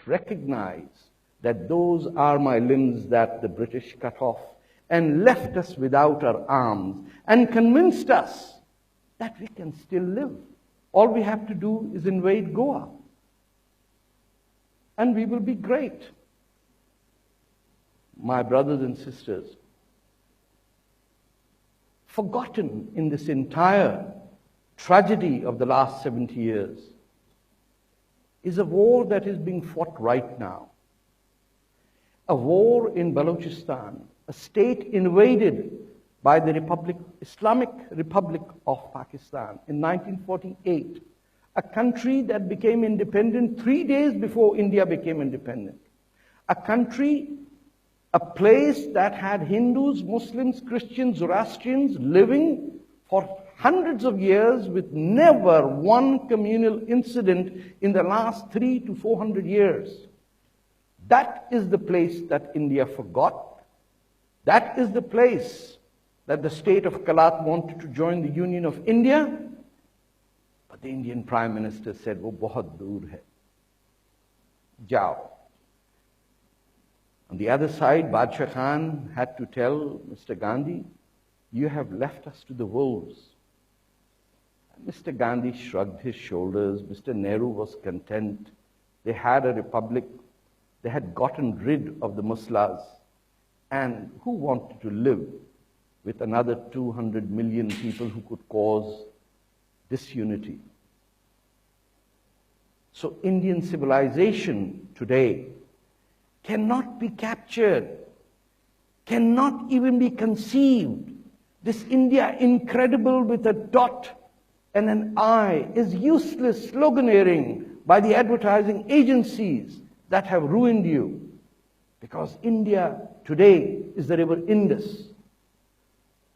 recognize that those are my limbs that the British cut off and left us without our arms and convinced us that we can still live. All we have to do is invade Goa, and we will be great. My brothers and sisters, forgotten in this entire tragedy of the last 70 years is a war that is being fought right now. A war in Balochistan, a state invaded by the Islamic Republic of Pakistan in 1948, a country that became independent 3 days before India became independent, a country, a place that had Hindus, Muslims, Christians, Zoroastrians living for hundreds of years with never one communal incident in the last 300 to 400 years. That is the place that India forgot. That is the place that the state of Kalat wanted to join the Union of India. But the Indian Prime Minister said, "Wo bahut dur hai. Jao." On the other side, Badshah Khan had to tell Mr. Gandhi, "You have left us to the wolves." And Mr. Gandhi shrugged his shoulders. Mr. Nehru was content. They had a republic. They had gotten rid of the Muslas. And who wanted to live with another 200 million people who could cause disunity? So Indian civilization today cannot be captured, cannot even be conceived. This India incredible with a dot and an I is useless sloganeering by the advertising agencies that have ruined you. Because India today is the river Indus.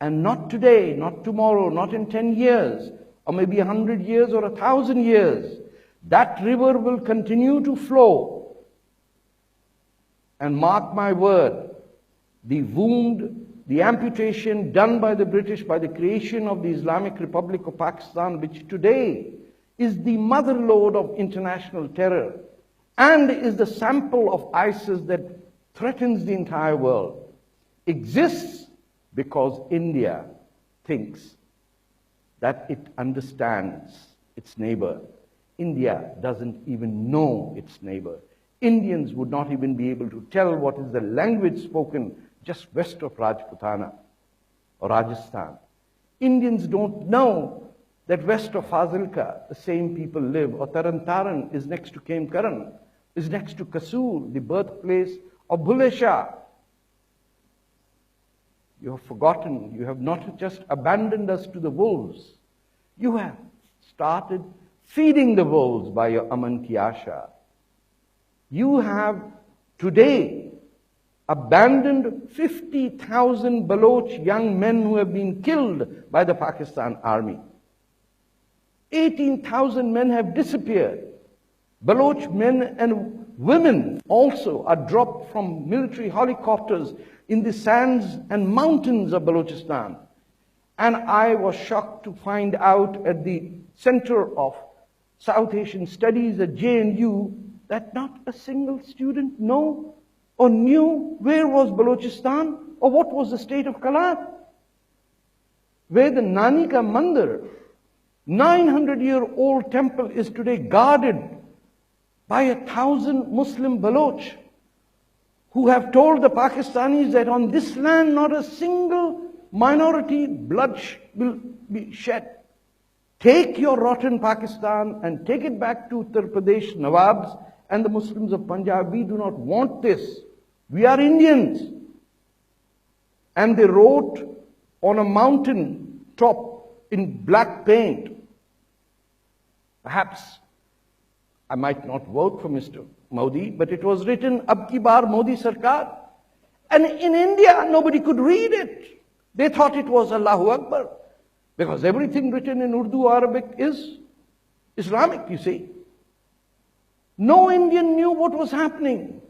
And not today, not tomorrow, not in 10 years, or maybe 100 years or 1,000 years. That river will continue to flow. And mark my word, the wound, the amputation done by the British by the creation of the Islamic Republic of Pakistan, which today is the motherlode of international terror and is the sample of ISIS that threatens the entire world, exists because India thinks that it understands its neighbor. India doesn't even know its neighbor. Indians would not even be able to tell what is the language spoken just west of Rajputana or Rajasthan. Indians don't know that west of Fazilka, the same people live, or Taran Taran is next to Kemkaran, is next to Kasur, the birthplace of Bhule Shah. You have forgotten, you have not just abandoned us to the wolves, you have started feeding the wolves by your Aman Ki Asha. You have today abandoned 50,000 Baloch young men who have been killed by the Pakistan army. 18,000 men have disappeared. Baloch men and women also are dropped from military helicopters in the sands and mountains of Balochistan. And I was shocked to find out at the Center of South Asian Studies at JNU that not a single student knew or knew where was Balochistan or what was the state of Kalat. Where the Nani Ka Mandir, 900-year-old temple, is today guarded by 1,000 Muslim Baloch who have told the Pakistanis that on this land not a single minority blood will be shed. Take your rotten Pakistan and take it back to Uttar Pradesh Nawabs and the Muslims of Punjab. We do not want this. We are Indians. And they wrote on a mountain top in black paint. Perhaps I might not vote for Mr. Modi, but it was written, Ab ki baar Modi Sarkar. And in India, nobody could read it. They thought it was Allahu Akbar. Because everything written in Urdu, Arabic is Islamic, you see. No Indian knew what was happening.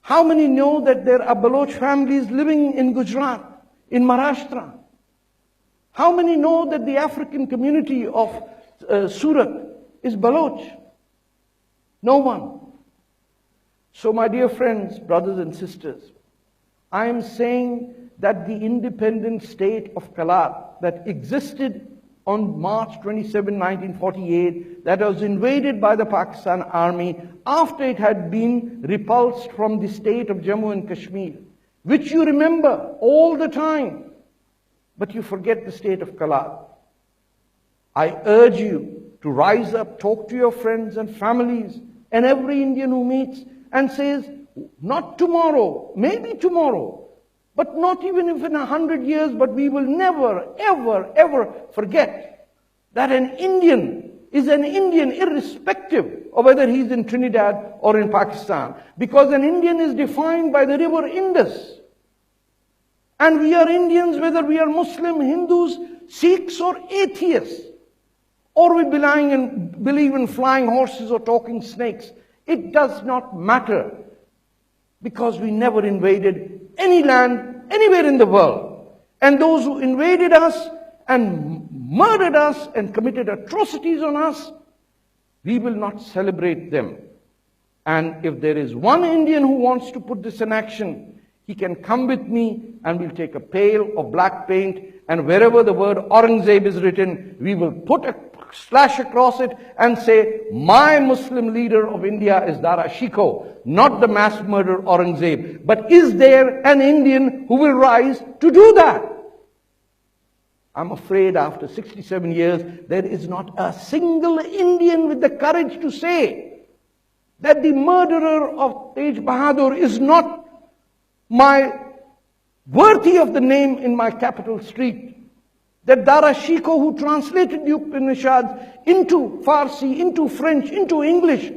How many know that there are Baloch families living in Gujarat, in Maharashtra? How many know that the African community of Surat is Baloch? No one. So my dear friends, brothers and sisters, I am saying that the independent state of Kalat that existed on March 27, 1948, that was invaded by the Pakistan army after it had been repulsed from the state of Jammu and Kashmir, which you remember all the time, but you forget the state of Kalat. I urge you to rise up, talk to your friends and families and every Indian who meets and says, not tomorrow, maybe tomorrow, but not even if in 100 years, but we will never, ever, ever forget that an Indian is an Indian irrespective of whether he's in Trinidad or in Pakistan. Because an Indian is defined by the river Indus. And we are Indians whether we are Muslim, Hindus, Sikhs or atheists. Or we believe in flying horses or talking snakes. It does not matter. Because we never invaded any land anywhere in the world. And those who invaded us and murdered us and committed atrocities on us, we will not celebrate them. And if there is one Indian who wants to put this in action, he can come with me and we'll take a pail of black paint, and wherever the word Aurangzeb is written, we will put a slash across it and say, my Muslim leader of India is Dara Shikoh, not the mass murderer Aurangzeb. But is there an Indian who will rise to do that? I'm afraid after 67 years, there is not a single Indian with the courage to say that the murderer of Tej Bahadur is not worthy of the name in my capital street. That Dara Shikoh, who translated the Upanishads into Farsi, into French, into English,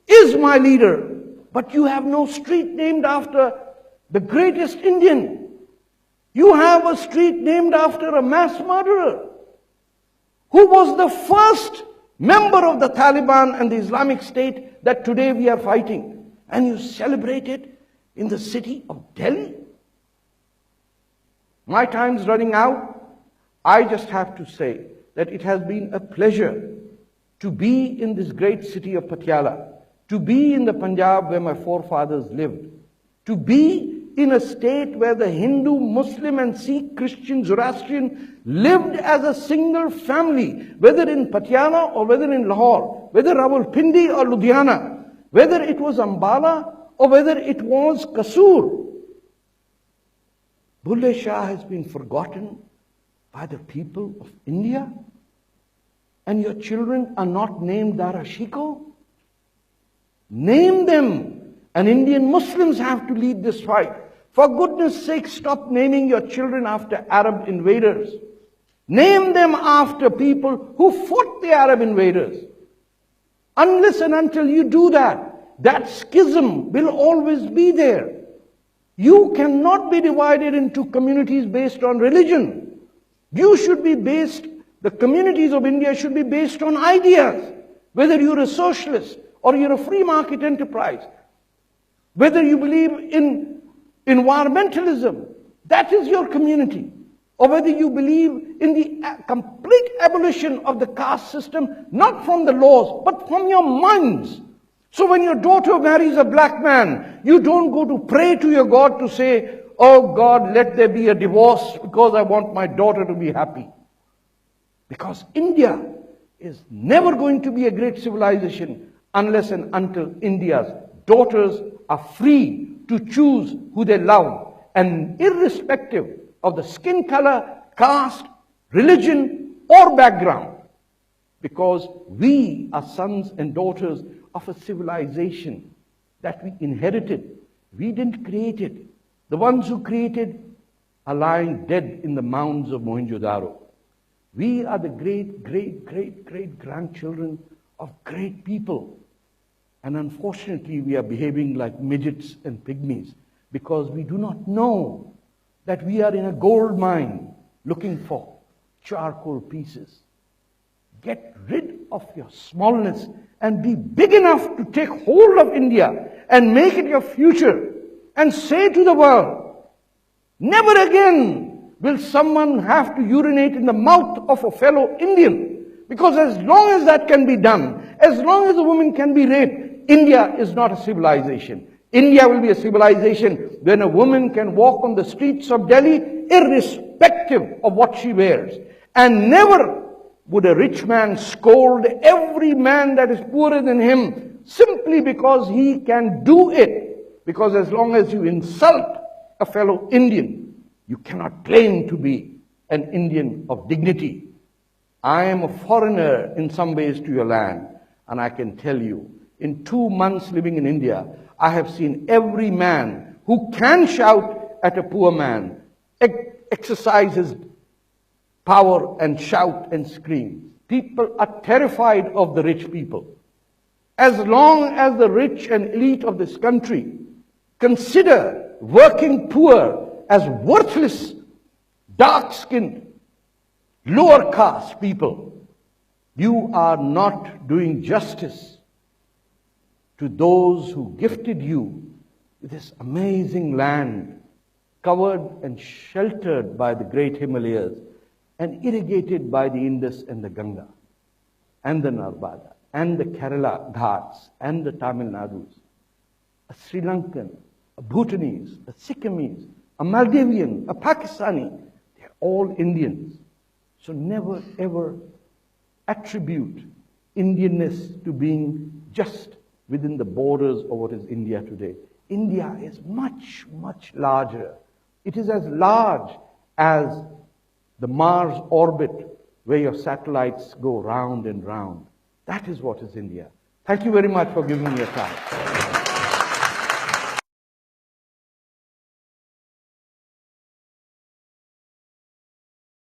is my leader. But you have no street named after the greatest Indian. You have a street named after a mass murderer who was the first member of the Taliban and the Islamic State that today we are fighting. And you celebrate it in the city of Delhi. My time's running out. I just have to say that it has been a pleasure to be in this great city of Patiala, to be in the Punjab where my forefathers lived, to be in a state where the Hindu, Muslim and Sikh, Christian, Zoroastrian lived as a single family, whether in Patiala or whether in Lahore, whether Rawalpindi or Ludhiana, whether it was Ambala or whether it was Kasur. Bulle Shah has been forgotten by the people of India, and your children are not named Dara Shikoh? Name them, and Indian Muslims have to lead this fight. For goodness sake, stop naming your children after Arab invaders. Name them after people who fought the Arab invaders. Unless and until you do that, that schism will always be there. You cannot be divided into communities based on religion. You should be the communities of India should be based on ideas. Whether you're a socialist or you're a free market enterprise. Whether you believe in environmentalism, that is your community. Or whether you believe in the complete abolition of the caste system, not from the laws, but from your minds. So when your daughter marries a black man, you don't go to pray to your God to say, oh God, let there be a divorce because I want my daughter to be happy. Because India is never going to be a great civilization unless and until India's daughters are free to choose who they love, and irrespective of the skin color, caste, religion or background. Because we are sons and daughters of a civilization that we inherited. We didn't create it. The ones who created are lying dead in the mounds of Mohenjo-daro. We are the great, great, great, great grandchildren of great people. And unfortunately, we are behaving like midgets and pygmies because we do not know that we are in a gold mine looking for charcoal pieces. Get rid of your smallness and be big enough to take hold of India and make it your future. And say to the world, never again will someone have to urinate in the mouth of a fellow Indian. Because as long as that can be done, as long as a woman can be raped, India is not a civilization. India will be a civilization when a woman can walk on the streets of Delhi irrespective of what she wears. And never would a rich man scold every man that is poorer than him simply because he can do it. Because as long as you insult a fellow Indian, you cannot claim to be an Indian of dignity. I am a foreigner in some ways to your land, and I can tell you, in 2 months living in India, I have seen every man who can shout at a poor man exercise his power and shout and scream. People are terrified of the rich people. As long as the rich and elite of this country consider working poor as worthless, dark-skinned, lower caste people, you are not doing justice to those who gifted you with this amazing land, covered and sheltered by the great Himalayas and irrigated by the Indus and the Ganga and the Narmada and the Kerala Ghats and the Tamil Nadus. A Sri Lankan, a Bhutanese, a Sikkimese, a Maldivian, a Pakistani, they're all Indians. So never ever attribute Indianness to being just within the borders of what is India today. India is much, much larger. It is as large as the Mars orbit where your satellites go round and round. That is what is India. Thank you very much for giving me your time.